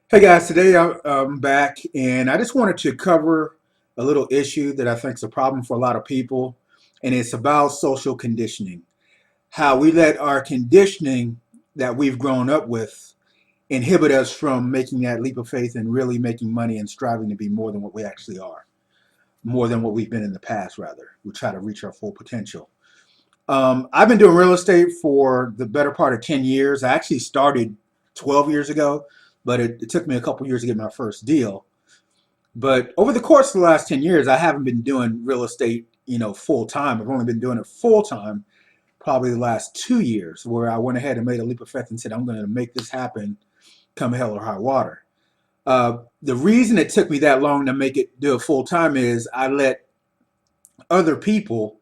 Hey guys, today I'm back and I just wanted to cover a little issue that I think is a problem for a lot of people, and it's about social conditioning. How we let our conditioning that we've grown up with inhibit us from making that leap of faith and really making money and striving to be more than what we actually are, more than what we've been in the past, rather. We try to reach our full potential. I've been doing real estate for the better part of 10 years. I actually started 12 years ago, but it took me a couple years to get my first deal. But over the course of the last 10 years, I haven't been doing real estate, full time. I've only been doing it full time probably the last 2 years, where I went ahead and made a leap of faith and said, I'm going to make this happen come hell or high water. The reason it took me that long to make it do it full time is I let other people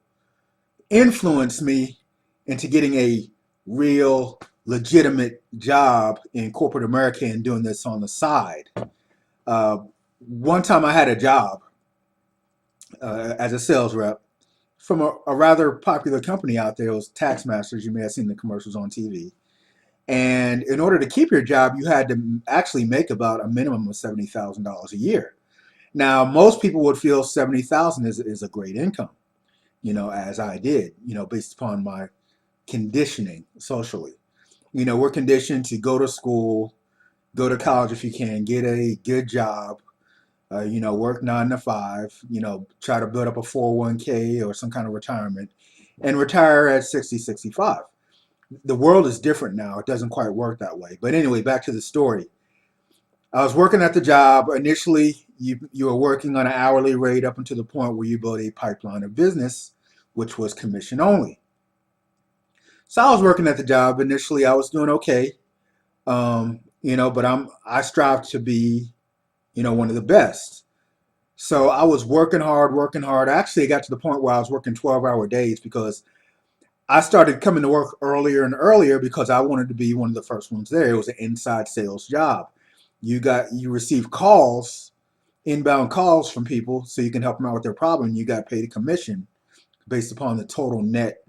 influence me into getting a real, legitimate job in corporate America and doing this on the side. Uh, One time I had a job as a sales rep from a rather popular company out there. It was Taxmasters. You may have seen the commercials on TV. And in order to keep your job, you had to actually make about a minimum of $70,000 a year. Now, most people would feel 70,000 is a great income, as I did, based upon my conditioning socially. We're conditioned to go to school, go to college if you can, get a good job, work 9 to 5, try to build up a 401k or some kind of retirement and retire at 60, 65. The world is different now. It doesn't quite work that way. But anyway, back to the story. I was working at the job. Initially, you were working on an hourly rate up until the point where you build a pipeline of business, which was commission only. So I was working at the job. Initially, I was doing okay, but I strive to be, one of the best. So I was working hard, working hard. Actually, it got to the point where I was working 12-hour days because I started coming to work earlier and earlier because I wanted to be one of the first ones there. It was an inside sales job. You receive calls, inbound calls from people, so you can help them out with their problem. You got paid a commission based upon the total net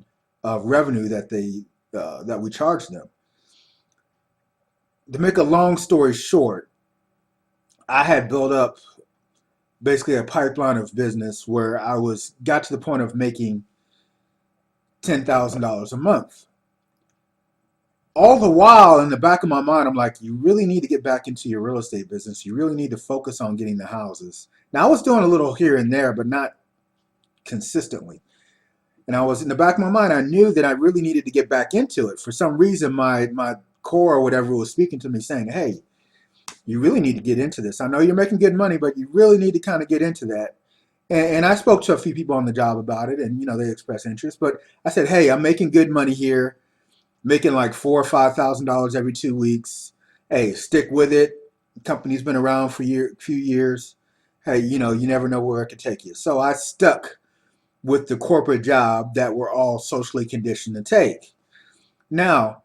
of revenue that we charge them. To make a long story short, I had built up basically a pipeline of business where I was got to the point of making $10,000 a month. All the while, in the back of my mind, I'm like, you really need to get back into your real estate business. You really need to focus on getting the houses. Now, I was doing a little here and there, but not consistently. And I was in the back of my mind, I knew that I really needed to get back into it. For some reason, my core or whatever was speaking to me saying, hey, you really need to get into this. I know you're making good money, but you really need to kind of get into that. And I spoke to a few people on the job about it, and they expressed interest. But I said, hey, I'm making good money here, making like $4,000 or $5,000 every 2 weeks. Hey, stick with it. The company's been around for few years. Hey, you never know where it could take you. So I stuck with the corporate job that we're all socially conditioned to take. Now,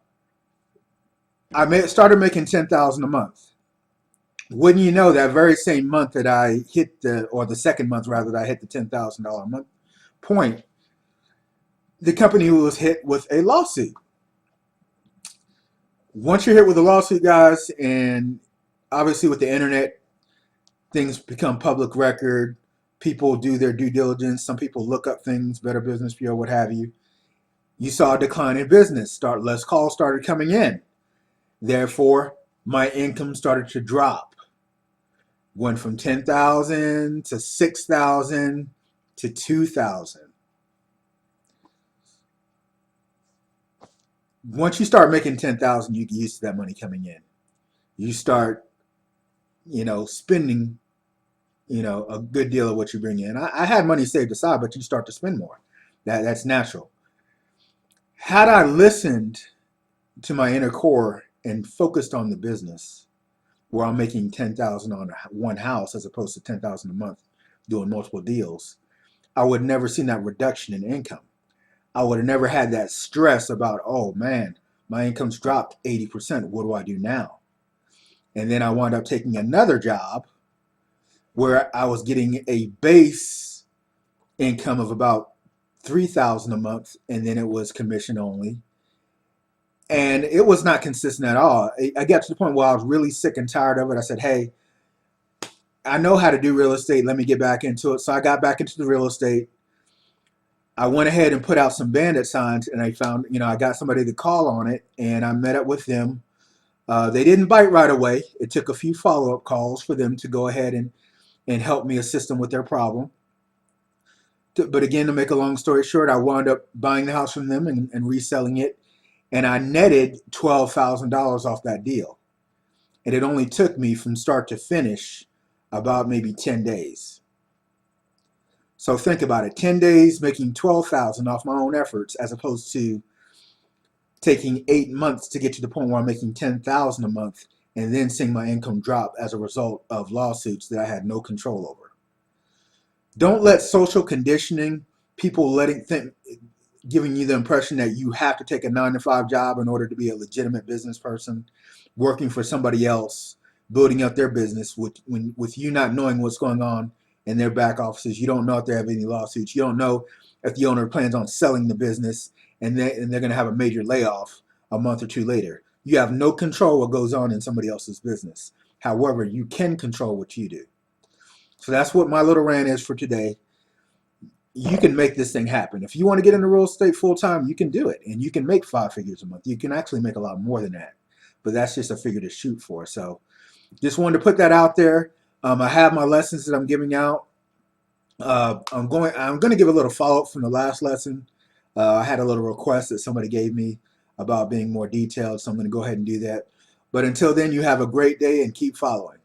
started making 10,000 a month. Wouldn't you know, that very same month that I hit the second month rather, that I hit the $10,000 a month point, the company was hit with a lawsuit. Once you're hit with a lawsuit, guys, and obviously with the internet, things become public record. People do their due diligence. Some people look up things, Better Business Bureau, what have you. You saw a decline in business. Less calls started coming in. Therefore, my income started to drop. Went from 10,000 to 6,000 to 2,000. Once you start making 10,000, you get used to that money coming in. You start, spending, a good deal of what you bring in. I had money saved aside, but you start to spend more. That's natural. Had I listened to my inner core and focused on the business, where I'm making 10,000 on one house as opposed to 10,000 a month doing multiple deals, I would never seen that reduction in income. I would have never had that stress about, oh man, my income's dropped 80%. What do I do now? And then I wound up taking another job where I was getting a base income of about 3,000 a month, and then it was commission only. And it was not consistent at all. I got to the point where I was really sick and tired of it. I said, hey, I know how to do real estate. Let me get back into it. So I got back into the real estate. I went ahead and put out some bandit signs, and I found, I got somebody to call on it, and I met up with them. They didn't bite right away. It took a few follow-up calls for them to go ahead and help me assist them with their problem. But again, to make a long story short, I wound up buying the house from them and reselling it, and I netted $12,000 off that deal. And it only took me from start to finish about maybe 10 days. So think about it, 10 days making 12,000 off my own efforts, as opposed to taking 8 months to get to the point where I'm making 10,000 a month and then seeing my income drop as a result of lawsuits that I had no control over. Don't let social conditioning, people giving you the impression that you have to take a 9-to-5 job in order to be a legitimate business person, working for somebody else, building up their business with you not knowing what's going on in their back offices. You don't know if they have any lawsuits. You don't know if the owner plans on selling the business and they're going to have a major layoff a month or two later. You have no control what goes on in somebody else's business. However, you can control what you do. So that's what my little rant is for today. You can make this thing happen. If you want to get into real estate full time, you can do it, and you can make 5 figures a month. You can actually make a lot more than that, but that's just a figure to shoot for. So just wanted to put that out there. I have my lessons that I'm giving out. I'm going to give a little follow up from the last lesson. I had a little request that somebody gave me about being more detailed, so I'm going to go ahead and do that. But until then, you have a great day and keep following.